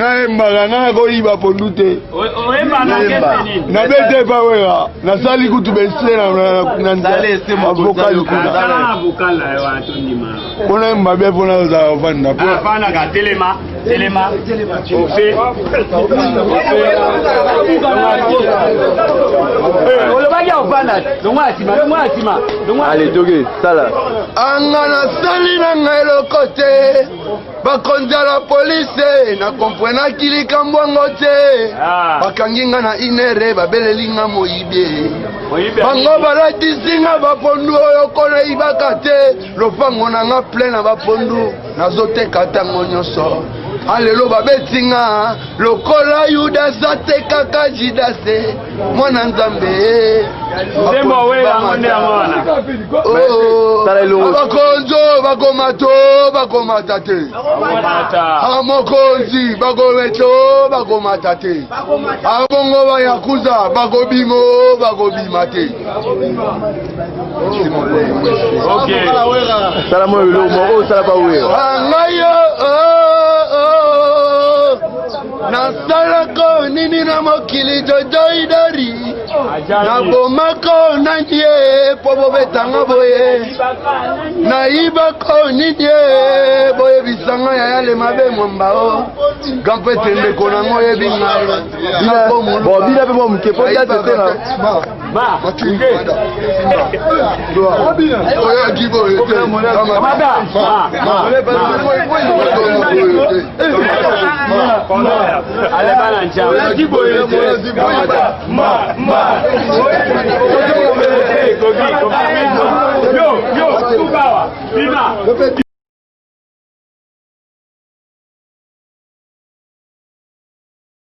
naembaka nga koyiba pondu te nabete pawera nasali kutu besile na vokali kuna mpona yembabe mpona ozala ovanda Telema, on fait. Allez, Dogé, ça là. Angana sali na ngai lokote bakonzi la police na kompwena kilika mbwango te bakangi nga na inere babeleli nga moyibie bango balatisi nga bapondu oyo kona ibaka te lopango na nga ple na bapondu nazoteka ntango nyonso alelo babeti nga lokola Yudas atekaka Jidase mwana nzambe abakonzo bakomata te amokonzi bakometo bakomata te abongo bayakuza bakobima te nasalako nini na mokili jojoidori nabomako nanie po bobetanga boye nayibako nini boye bisanga yayale mabe mwambao gampete ndeko nango oyebi ngai bobina pe momuke po ya tetena oyaki boye te Allez, balance.